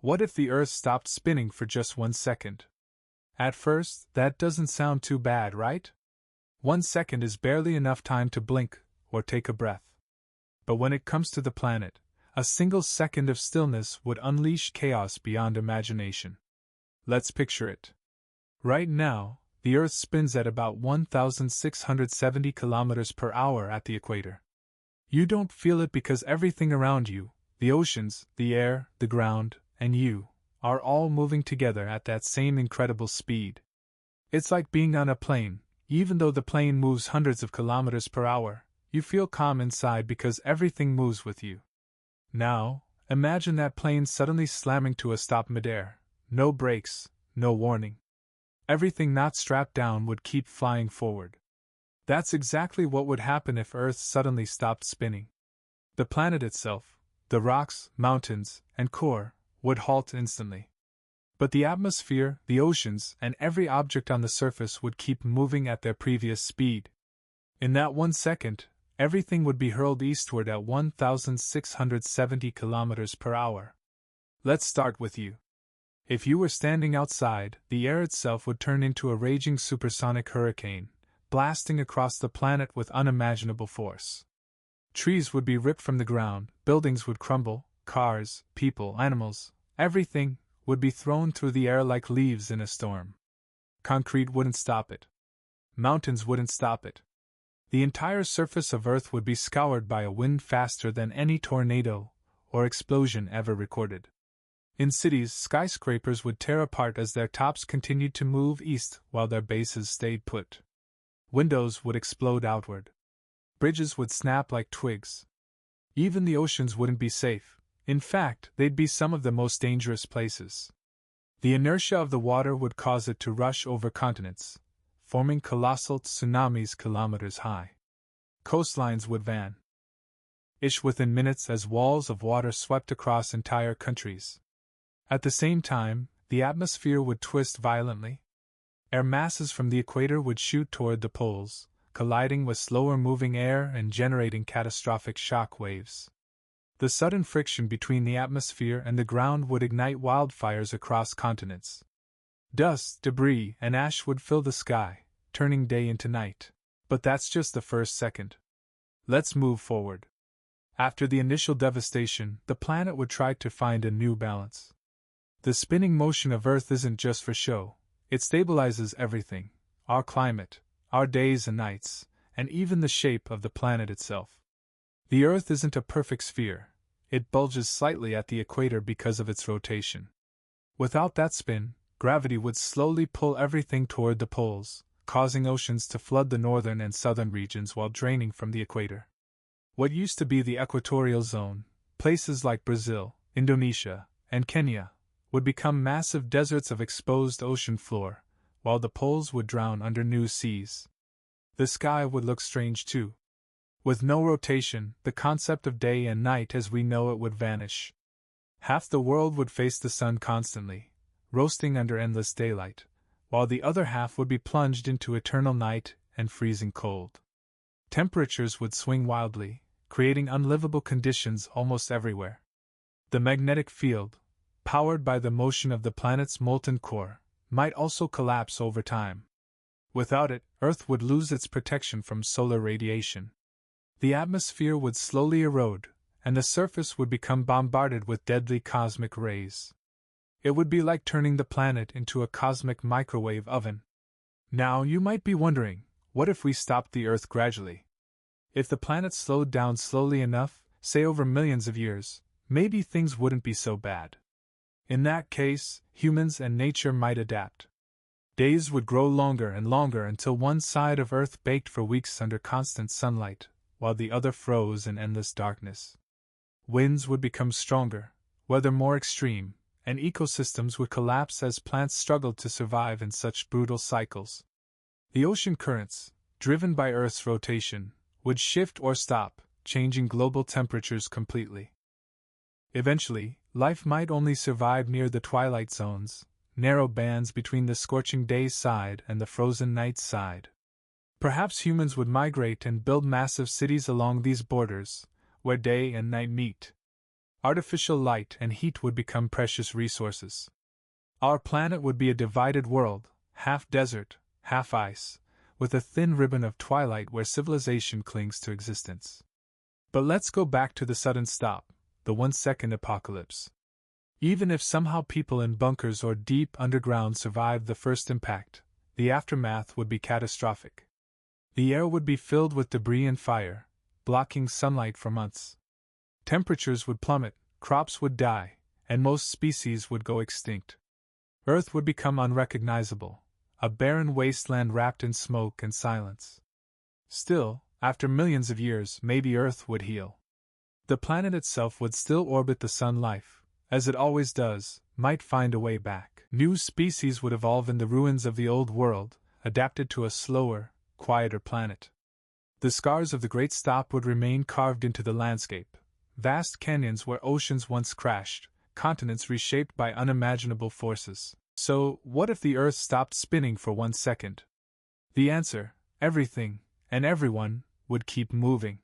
What if the Earth stopped spinning for just 1 second? At first, that doesn't sound too bad, right? 1 second is barely enough time to blink or take a breath. But when it comes to the planet, a single second of stillness would unleash chaos beyond imagination. Let's picture it. Right now, the Earth spins at about 1,670 kilometers per hour at the equator. You don't feel it because everything around you, the oceans, the air, the ground, and you, are all moving together at that same incredible speed. It's like being on a plane. Even though the plane moves hundreds of kilometers per hour, you feel calm inside because everything moves with you. Now, imagine that plane suddenly slamming to a stop midair. No brakes, no warning. Everything not strapped down would keep flying forward. That's exactly what would happen if Earth suddenly stopped spinning. The planet itself, the rocks, mountains, and core, would halt instantly. But the atmosphere, the oceans, and every object on the surface would keep moving at their previous speed. In that 1 second, everything would be hurled eastward at 1,670 kilometers per hour. Let's start with you. If you were standing outside, the air itself would turn into a raging supersonic hurricane, blasting across the planet with unimaginable force. Trees would be ripped from the ground, buildings would crumble, cars, people, animals, everything would be thrown through the air like leaves in a storm. Concrete wouldn't stop it. Mountains wouldn't stop it. The entire surface of Earth would be scoured by a wind faster than any tornado or explosion ever recorded. In cities, skyscrapers would tear apart as their tops continued to move east while their bases stayed put. Windows would explode outward. Bridges would snap like twigs. Even the oceans wouldn't be safe. In fact, they'd be some of the most dangerous places. The inertia of the water would cause it to rush over continents, forming colossal tsunamis kilometers high. Coastlines would vanish within minutes as walls of water swept across entire countries. At the same time, the atmosphere would twist violently. Air masses from the equator would shoot toward the poles, colliding with slower-moving air and generating catastrophic shock waves. The sudden friction between the atmosphere and the ground would ignite wildfires across continents. Dust, debris, and ash would fill the sky, turning day into night. But that's just the first second. Let's move forward. After the initial devastation, the planet would try to find a new balance. The spinning motion of Earth isn't just for show, it stabilizes everything: our climate, our days and nights, and even the shape of the planet itself. The Earth isn't a perfect sphere, it bulges slightly at the equator because of its rotation. Without that spin, gravity would slowly pull everything toward the poles, causing oceans to flood the northern and southern regions while draining from the equator. What used to be the equatorial zone, places like Brazil, Indonesia, and Kenya, would become massive deserts of exposed ocean floor, while the poles would drown under new seas. The sky would look strange too. With no rotation, the concept of day and night as we know it would vanish. Half the world would face the sun constantly, roasting under endless daylight, while the other half would be plunged into eternal night and freezing cold. Temperatures would swing wildly, creating unlivable conditions almost everywhere. The magnetic field, powered by the motion of the planet's molten core, might also collapse over time. Without it, Earth would lose its protection from solar radiation. The atmosphere would slowly erode, and the surface would become bombarded with deadly cosmic rays. It would be like turning the planet into a cosmic microwave oven. Now you might be wondering, what if we stopped the Earth gradually? If the planet slowed down slowly enough, say over millions of years, maybe things wouldn't be so bad. In that case, humans and nature might adapt. Days would grow longer and longer until one side of Earth baked for weeks under constant sunlight, while the other froze in endless darkness. Winds would become stronger, weather more extreme, and ecosystems would collapse as plants struggled to survive in such brutal cycles. The ocean currents, driven by Earth's rotation, would shift or stop, changing global temperatures completely. Eventually, life might only survive near the twilight zones, narrow bands between the scorching day side and the frozen night side. Perhaps humans would migrate and build massive cities along these borders, where day and night meet. Artificial light and heat would become precious resources. Our planet would be a divided world, half desert, half ice, with a thin ribbon of twilight where civilization clings to existence. But let's go back to the sudden stop, the 1-second apocalypse. Even if somehow people in bunkers or deep underground survived the first impact, the aftermath would be catastrophic. The air would be filled with debris and fire, blocking sunlight for months. Temperatures would plummet, crops would die, and most species would go extinct. Earth would become unrecognizable, a barren wasteland wrapped in smoke and silence. Still, after millions of years, maybe Earth would heal. The planet itself would still orbit the sun. Life, as it always does, might find a way back. New species would evolve in the ruins of the old world, adapted to a slower, quieter planet. The scars of the Great Stop would remain carved into the landscape. Vast canyons where oceans once crashed, continents reshaped by unimaginable forces. So, what if the Earth stopped spinning for 1 second? The answer, everything, and everyone, would keep moving.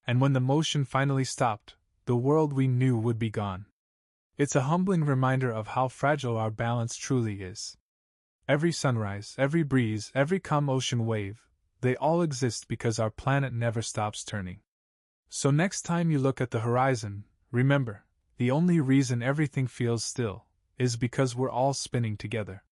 And when the motion finally stopped, the world we knew would be gone. It's a humbling reminder of how fragile our balance truly is. Every sunrise, every breeze, every calm ocean wave, they all exist because our planet never stops turning. So next time you look at the horizon, remember, the only reason everything feels still is because we're all spinning together.